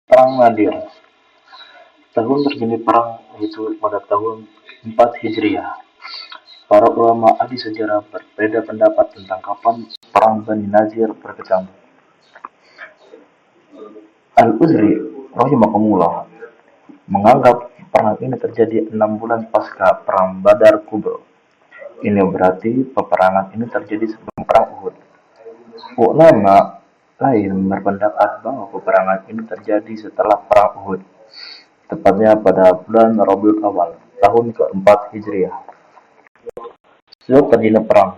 Perang Nadir. Tahun terjadi perang yaitu pada tahun 4 Hijriah. Para ulama ahli sejarah berbeda pendapat tentang kapan perang Bani Nadir berkecamuk. Al-Uzri rahimahumullah menganggap perang ini terjadi 6 bulan pasca perang Badar Kubro. Ini berarti peperangan ini terjadi sebelum perang Uhud. Ulama lain berpendapat bahwa peperangan ini terjadi setelah perang Uhud, tepatnya pada bulan Rabiul Awal, tahun keempat Hijriah. Sebab terjadinya perang,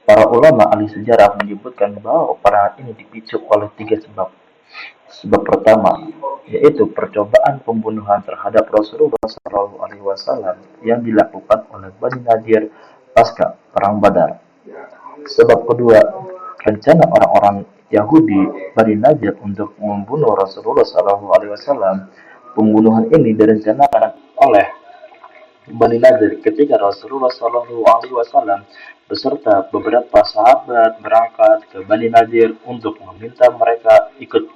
para ulama ahli sejarah menyebutkan bahwa perang ini dipicu oleh 3 sebab. Sebab pertama, yaitu percobaan pembunuhan terhadap Rasulullah SAW yang dilakukan oleh Bani Nadir pasca perang Badar. Sebab kedua, rencana orang-orang Yahudi Bani Nadir untuk membunuh Rasulullah SAW. Pembunuhan ini direncanakan oleh Bani Nadir ketika Rasulullah SAW beserta beberapa sahabat berangkat ke Bani Nadir untuk meminta mereka ikut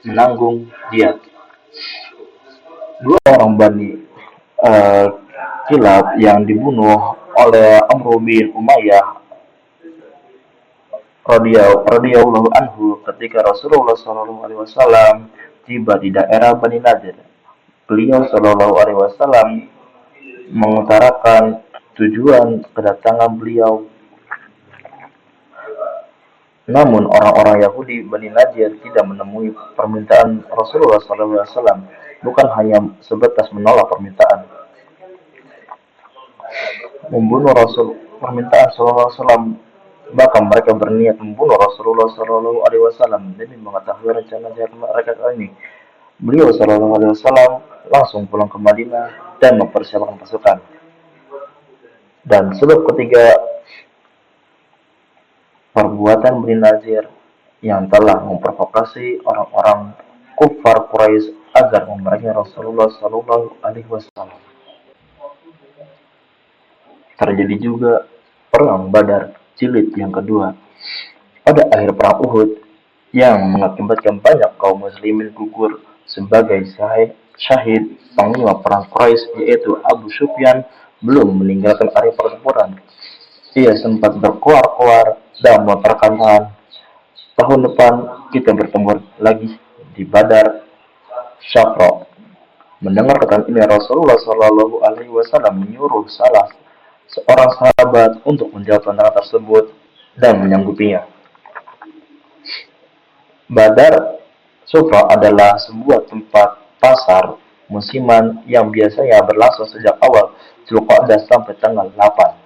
menanggung diat. Dua orang Bani uh, Kilab yang dibunuh oleh Amr bin Umayyah radhiyallahu anhu ketika Rasulullah SAW tiba di daerah Bani Nadir. Beliau Shallallahu Alaihi Wasallam mengutarakan tujuan kedatangan beliau. Namun orang-orang Yahudi Bani Nadir tidak menemui permintaan Rasulullah SAW, bukan hanya sebatas menolak permintaan membunuh Rasul permintaan Rasulullah SAW, bahkan mereka berniat membunuh Rasulullah SAW. Demi mengetahui rencana jahat mereka kali ini, beliau SAW langsung pulang ke Madinah dan mempersiapkan pasukan. Dan sebab ketiga, perbuatan Bani Nadir yang telah memprovokasi orang-orang kufar Quraisy agar memerangi Rasulullah SAW. Terjadi juga perang Badar jilid yang kedua pada akhir perang Uhud yang mengakibatkan banyak kaum muslimin gugur sebagai syahid. Panglima perang Quraisy yaitu Abu Sufyan belum meninggalkan area pertempuran. Ia sempat berkoar-koar dan melontarkan tangan, tahun depan kita bertemu lagi di Badar Syafra. Mendengar kata ini, Rasulullah Shallallahu Alaihi Wasallam menyuruh salah seorang sahabat untuk menjawab tantangan tersebut dan menyanggupinya. Badar Syafra adalah sebuah tempat pasar musiman yang biasanya berlangsung sejak awal Zulqa'dah sampai tanggal 8.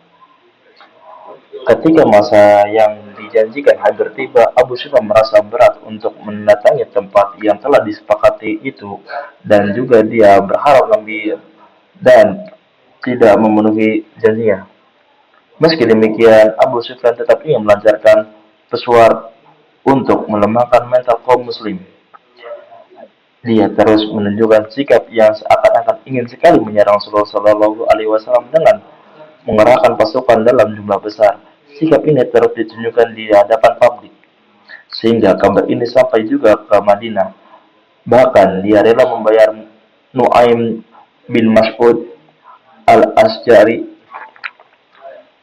Ketika masa yang dijanjikan hampir tiba, Abu Sufyan merasa berat untuk mendatangi tempat yang telah disepakati itu, dan juga dia berharap lebih dan tidak memenuhi janjinya. Meski demikian, Abu Sufyan tetap ingin melancarkan pesuar untuk melemahkan mental kaum muslim. Dia terus menunjukkan sikap yang seakan-akan ingin sekali menyerang Rasulullah Shallallahu Alaihi Wasallam dengan mengerahkan pasukan dalam jumlah besar. Sikap ini terus ditunjukkan di hadapan publik, sehingga kabar ini sampai juga ke Madinah. Bahkan dia rela membayar Nuaim bin Mas'ud al-Asjari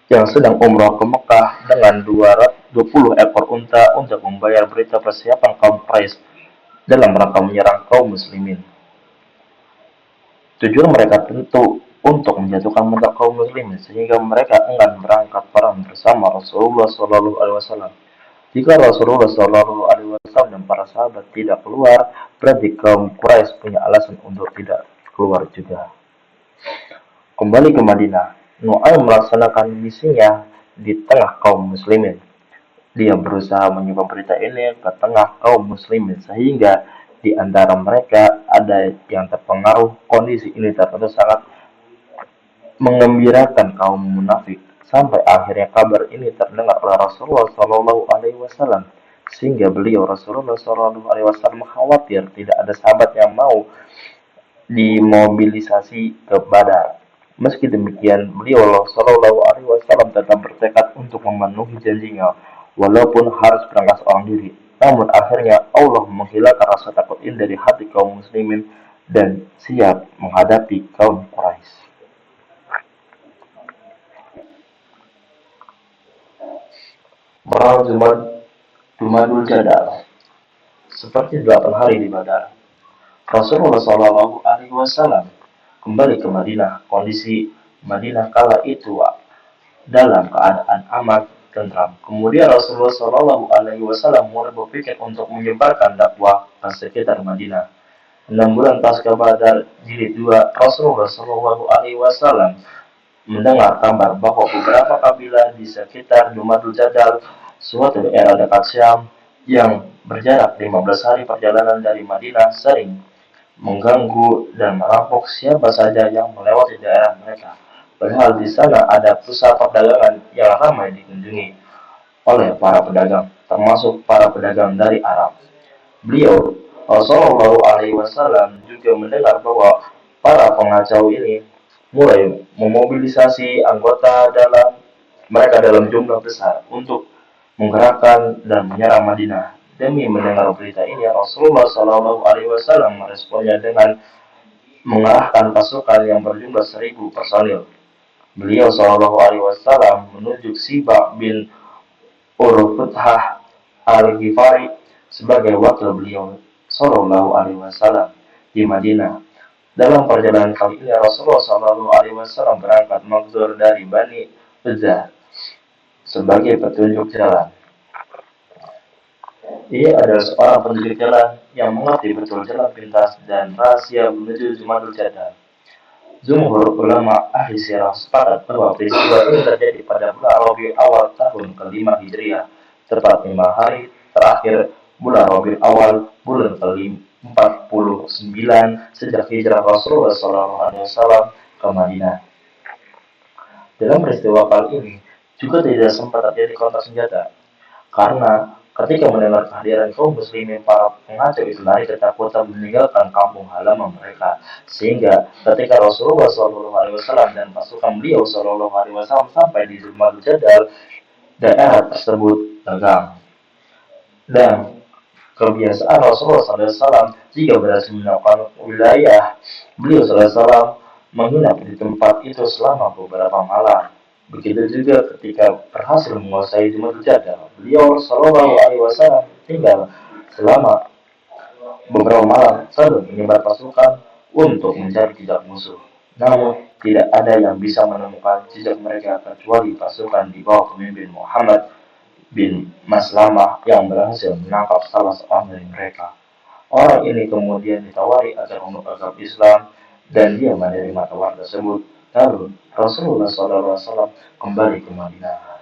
yang sedang umrah ke Mekah dengan 220 ekor unta untuk membayar berita persiapan kaum Quraisy dalam rangka menyerang kaum muslimin. Tujuan mereka tentu untuk menjatuhkan mental kaum muslimin sehingga mereka enggan berangkat perang bersama Rasulullah SAW. Jika Rasulullah SAW dan para sahabat tidak keluar, berarti kaum Quraisy punya alasan untuk tidak keluar juga. Kembali ke Madinah, Nuaim melaksanakan misinya di tengah kaum muslimin. Dia berusaha menyebar berita ini ke tengah kaum muslimin sehingga di antara mereka ada yang terpengaruh. Kondisi ini tertentu sangat mengembirakan kaum munafik sampai akhirnya kabar ini terdengar oleh Rasulullah Shallallahu Alaihi Wasallam, sehingga beliau Rasulullah Shallallahu Alaihi Wasallam khawatir tidak ada sahabat yang mau dimobilisasi ke Badar. Meski demikian, beliau Shallallahu Alaihi Wasallam tetap bertekad untuk memenuhi janjinya, walaupun harus berangkat seorang diri. Namun akhirnya Allah menghilangkan rasa takut ini dari hati kaum muslimin dan siap menghadapi kaum Quraisy. Perang Jumadul Jadal seperti 8 hari di Badar. Rasulullah Shallallahu Alaihi Wasallam kembali ke Madinah. Kondisi Madinah kala itu dalam keadaan amat tentram. Kemudian Rasulullah Shallallahu Alaihi Wasallam mulai berpikir untuk menyebarkan dakwah ke sekitar Madinah. 6 bulan pasca Badar jilid 2, Rasulullah Shallallahu Alaihi Wasallam mendengar kabar bahwa beberapa kabilah di sekitar Jumadul Jadal, suatu daerah dekat Syam yang berjarak 15 hari perjalanan dari Madinah, sering mengganggu dan merampok siapa saja yang melewati daerah mereka. Padahal di sana ada pusat perdagangan yang ramai dikunjungi oleh para pedagang, termasuk para pedagang dari Arab. Beliau, Rasulullah Alaihi Wasallam, juga mendengar bahwa para pengacau ini mulai memobilisasi anggota mereka dalam jumlah besar untuk menggerakkan dan menyerang Madinah. Demi mendengar berita ini, Rasulullah Shallallahu Alaihi Wasallam meresponnya dengan mengarahkan pasukan yang berjumlah 1.000 personil. Beliau Shallallahu Alaihi Wasallam menunjuk Siba bin Urfuthah al-Ghifari sebagai wakil beliau Shallallahu Alaihi Wasallam di Madinah. Dalam perjalanan kali ini Rasulullah Shallallahu Alaihi Wasallam berangkat maghzur dari Bani Uzzah sebagai petunjuk jalan. Ia adalah seorang penunjuk jalan yang mengerti betul jalan pintas dan rahasia menuju Jumadul Jadal. Jumhur ulama ahli sirah sepakat bahwa peristiwa ini terjadi pada bulan Rabiul Awal tahun ke-5 Hijriah, tepat 5 hari terakhir bulan Rabiul Awal bulan ke-49 sejak hijrah Rasulullah SAW ke Madinah. Dalam peristiwa kali ini juga tidak sempat terjadi kontak senjata, karena ketika mendengar kehadiran kaum muslimin, para pengacau itu lari ketakutan meninggalkan kampung halaman mereka. Sehingga ketika Rasulullah SAW dan pasukan beliau SAW sampai di Jumadul Jadal, daerah tersebut tegang. Dan kebiasaan Rasulullah SAW jika berhasil menemukan wilayah, beliau SAW menginap di tempat itu selama beberapa malam. Begitu juga ketika berhasil menguasai Jumadul Jadal, beliau Shallallahu Alaihi Wasallam tinggal selama beberapa malam sambil menyebar pasukan untuk mencari jejak musuh. Namun tidak ada yang bisa menemukan jejak mereka kecuali pasukan di bawah pemimpin Muhammad bin Maslamah yang berhasil menangkap salah seorang dari mereka. Orang ini kemudian ditawari agar memeluk agama Islam dan dia menerima tawaran tersebut. Lalu Rasulullah SAW kembali ke Madinah.